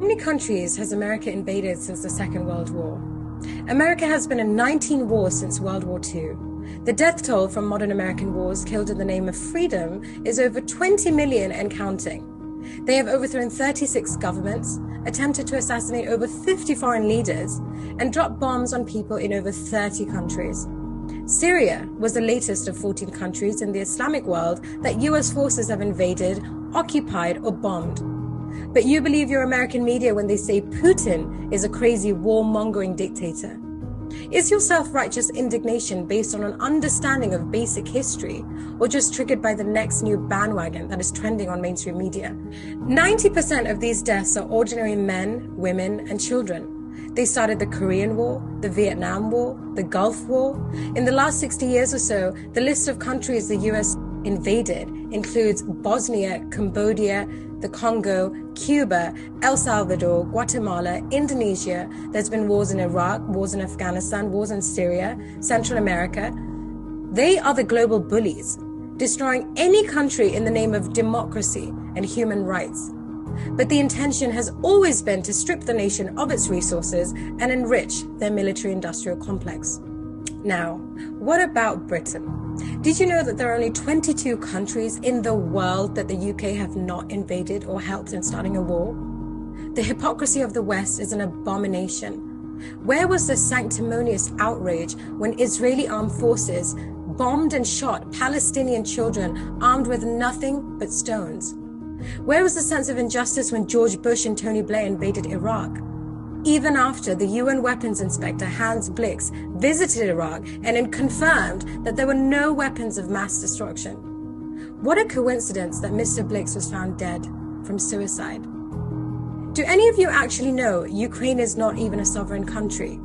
How many countries has America invaded since the Second World War? America has been in 19 wars since World War II. The death toll from modern American wars killed in the name of freedom is over 20 million and counting. They have overthrown 36 governments, attempted to assassinate over 50 foreign leaders, and dropped bombs on people in over 30 countries. Syria was the latest of 14 countries in the Islamic world that US forces have invaded, occupied, or bombed. But you believe your American media when they say Putin is a crazy warmongering dictator. Is your self-righteous indignation based on an understanding of basic history, or just triggered by the next new bandwagon that is trending on mainstream media? 90% of these deaths are ordinary men, women, and children. They started the Korean War, the Vietnam War, the Gulf War. In the last 60 years or so, the list of countries the US invaded includes Bosnia, Cambodia, the Congo, Cuba, El Salvador, Guatemala, Indonesia. There's been wars in Iraq, wars in Afghanistan, wars in Syria, Central America. They are the global bullies, destroying any country in the name of democracy and human rights. But the intention has always been to strip the nation of its resources and enrich their military-industrial complex. Now, what about Britain? Did you know that there are only 22 countries in the world that the UK have not invaded or helped in starting a war? The hypocrisy of the West is an abomination. Where was the sanctimonious outrage when Israeli armed forces bombed and shot Palestinian children armed with nothing but stones? Where was the sense of injustice when George Bush and Tony Blair invaded Iraq? Even after the UN weapons inspector Hans Blix visited Iraq and confirmed that there were no weapons of mass destruction. What a coincidence that Mr. Blix was found dead from suicide. Do any of you actually know Ukraine is not even a sovereign country?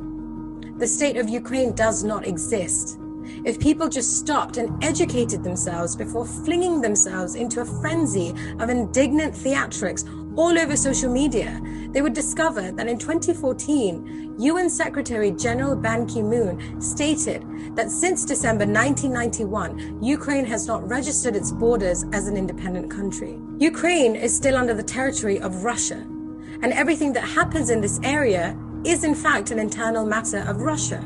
The state of Ukraine does not exist. If people just stopped and educated themselves before flinging themselves into a frenzy of indignant theatrics all over social media, they would discover that in 2014, UN Secretary General Ban Ki-moon stated that since December 1991, Ukraine has not registered its borders as an independent country. Ukraine is still under the territory of Russia, and everything that happens in this area is in fact an internal matter of Russia.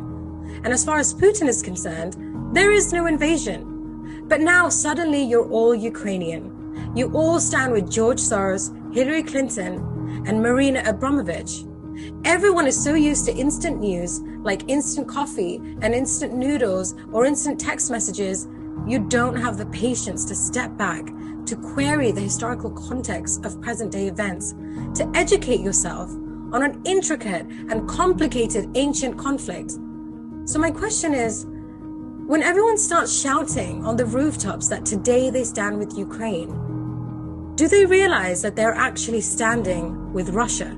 And as far as Putin is concerned, there is no invasion. But now suddenly you're all Ukrainian. You all stand with George Soros, Hillary Clinton, and Marina Abramovich. Everyone is so used to instant news, like instant coffee and instant noodles or instant text messages, you don't have the patience to step back, to query the historical context of present-day events, to educate yourself on an intricate and complicated ancient conflict. So my question is, when everyone starts shouting on the rooftops that today they stand with Ukraine, do they realize that they're actually standing with Russia?